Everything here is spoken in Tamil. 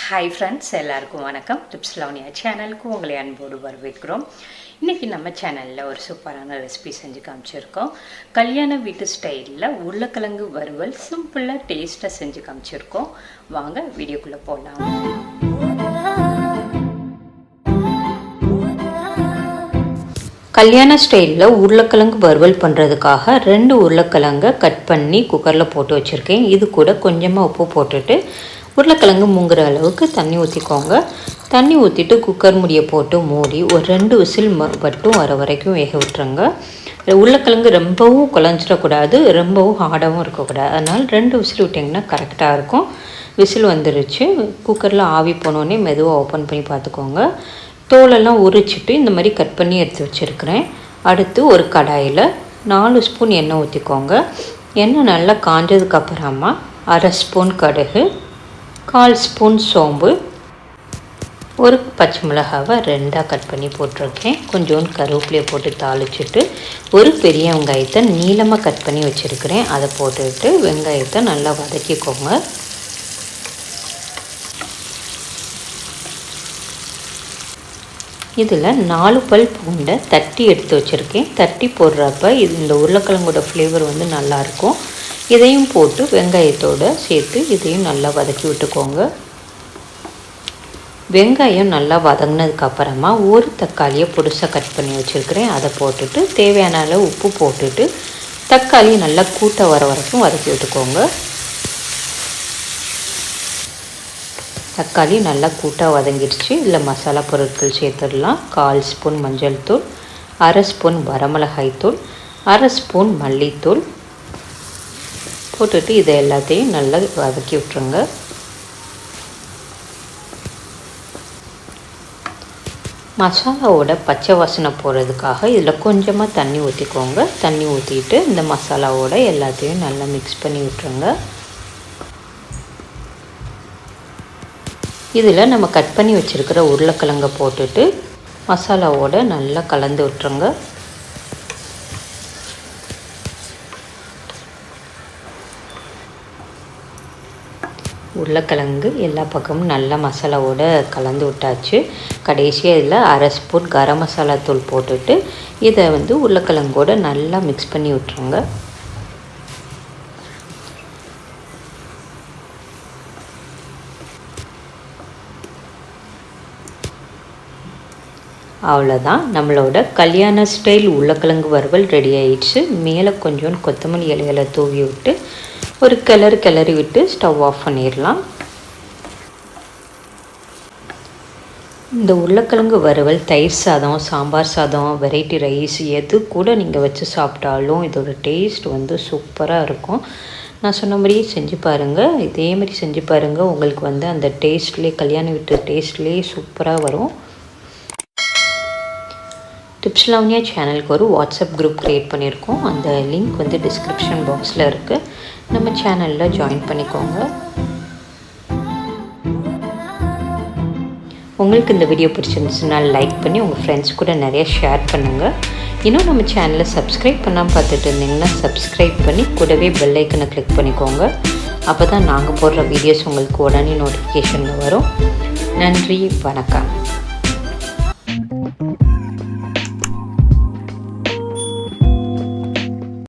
Hi friends, எல்லாருக்கும் வணக்கம். டிப்ஸ் லவனியா சேனலுக்கு உங்களை அன்போடு வரவேற்கிறோம். இன்னைக்கு நம்ம சேனல்ல ஒரு சூப்பரான ரெசிபி செஞ்சு காமிச்சிருக்கோம். கல்யாண வீட்டு ஸ்டைல்ல உருளைக்கிழங்கு வறுவல் சிம்பிளா டேஸ்டா செஞ்சு காமிச்சிருக்கோம். வாங்க வீடியோக்குள்ள போலாம். கல்யாண ஸ்டைல்ல உருளைக்கிழங்கு வறுவல் பண்ணுறதுக்காக 2 உருளைக்கிழங்கை கட் பண்ணி குக்கரில் போட்டு வச்சுருக்கேன். இது கூட கொஞ்சமாக உப்பு போட்டுட்டு உருளைக்கிழங்கு முங்குற அளவுக்கு தண்ணி ஊற்றிக்கோங்க. தண்ணி ஊற்றிட்டு குக்கர் மூடியை போட்டு மூடி ஒரு 2 விசில் மட்டும் வர வரைக்கும் வேக விட்டுருங்க. உருளைக்கிழங்கு ரொம்பவும் குழஞ்சிடக்கூடாது, ரொம்பவும் ஹார்டாகவும் இருக்கக்கூடாது. அதனால் 2 விசில் விட்டிங்கன்னா கரெக்டாக இருக்கும். விசில் வந்துருச்சு. குக்கரில் ஆவி போனோடனே மெதுவாக ஓப்பன் பண்ணி பார்த்துக்கோங்க. தோலெல்லாம் உரிச்சிட்டு இந்த மாதிரி கட் பண்ணி எடுத்து வச்சுருக்கிறேன். அடுத்து ஒரு கடாயில் 4 ஸ்பூன் எண்ணெய் ஊற்றிக்கோங்க. எண்ணெய் நல்லா காஞ்சதுக்கப்புறமா 1/2 ஸ்பூன் கடுகு, 1/4 ஸ்பூன் சோம்பு, ஒரு பச்சை மிளகாவை 2ஆக கட் பண்ணி போட்டிருக்கேன். கொஞ்சோண்டு கருவேப்பிலையை போட்டு தாளிச்சிட்டு ஒரு பெரிய வெங்காயத்தை நீளமாக கட் பண்ணி வச்சுருக்கிறேன். அதை போட்டுட்டு வெங்காயத்தை நல்லா வதக்கிக்கோங்க. இதில் 4 பல் பூண்டை தட்டி எடுத்து வச்சுருக்கேன். தட்டி போடுறப்ப இந்த உருளைக்கிழங்கோட ஃப்ளேவர் நல்லாயிருக்கும். இதையும் போட்டு வெங்காயத்தோடு சேர்த்து இதையும் நல்லா வதக்கி விட்டுக்கோங்க. வெங்காயம் நல்லா வதங்கினதுக்கப்புறமா ஒரு தக்காளியை பொடிசாக கட் பண்ணி வச்சுருக்கிறேன். அதை போட்டுட்டு தேவையான அளவு உப்பு போட்டுட்டு தக்காளி நல்லா கூட்ட வர வரைக்கும் வதக்கி விட்டுக்கோங்க. தக்காளி நல்லா கூட்டாக வதங்கிடுச்சு. இதில் மசாலா பொருட்கள் சேர்த்துடலாம். 1/4 ஸ்பூன் மஞ்சள் தூள், 1/2 ஸ்பூன் வரமிளகாய் தூள், 1/2 ஸ்பூன் மல்லித்தூள் போட்டுட்டு இதை எல்லாத்தையும் நல்லா வதக்கி விட்டுருங்க. மசாலாவோட பச்சை வாசனை போகிறதுக்காக இதில் கொஞ்சமாக தண்ணி ஊற்றிக்கோங்க. தண்ணி ஊற்றிட்டு இந்த மசாலாவோட எல்லாத்தையும் நல்லா மிக்ஸ் பண்ணி விட்டுருங்க. இதில் நம்ம கட் பண்ணி வச்சுருக்கிற உருளைக்கிழங்கை போட்டுட்டு மசாலாவோடு நல்லா கலந்து விட்டுருங்க. உருளைக்கிழங்கு எல்லா பக்கமும் நல்லா மசாலாவோடு கலந்து விட்டாச்சு. கடைசியாக இதில் 1/2 ஸ்பூன் கரம் மசாலா தூள் போட்டுட்டு இதை உருளைக்கிழங்கோடு நல்லா மிக்ஸ் பண்ணி விட்டுருங்க. அவ்வளோதான், நம்மளோட கல்யாண ஸ்டைல் உருளைக்கிழங்கு வறுவல் ரெடி ஆயிடுச்சு. மேலே கொஞ்சோண்டு கொத்தமல்லி இலைகளை தூவி விட்டு ஒரு கிளறி விட்டு ஸ்டவ் ஆஃப் பண்ணிடலாம். இந்த உருளைக்கிழங்கு வறுவல் தயிர் சாதம், சாம்பார் சாதம், வெரைட்டி ரைஸ் எது கூட நீங்கள் வச்சு சாப்பிட்டாலும் இதோட டேஸ்ட் சூப்பராக இருக்கும். நான் சொன்ன மாதிரியே செஞ்சு பாருங்கள். இதே மாதிரி செஞ்சு பாருங்கள். உங்களுக்கு அந்த டேஸ்ட்லேயே கல்யாண வீட்டு டேஸ்ட்லேயே சூப்பராக வரும். டிப்ஸ் லவனியா சேனலுக்கு ஒரு வாட்ஸ்அப் குரூப் க்ரியேட் பண்ணியிருக்கோம். அந்த லிங்க் டிஸ்கிரிப்ஷன் பாக்ஸில் இருக்குது. நம்ம சேனலில் ஜாயின் பண்ணிக்கோங்க. உங்களுக்கு இந்த வீடியோ பிடிச்சிருந்துச்சுன்னா லைக் பண்ணி உங்கள் ஃப்ரெண்ட்ஸ் கூட நிறைய ஷேர் பண்ணுங்கள். இன்னும் நம்ம சேனலை சப்ஸ்கிரைப் பண்ணாமல் பார்த்துட்டு இருந்தீங்கன்னா சப்ஸ்கிரைப் பண்ணி கூடவே பெல் ஐக்கனை கிளிக் பண்ணிக்கோங்க. அப்போ தான் நாங்கள் போடுற வீடியோஸ் உங்களுக்கு உடனே நோட்டிஃபிகேஷனில் வரும். நன்றி, வணக்கம்.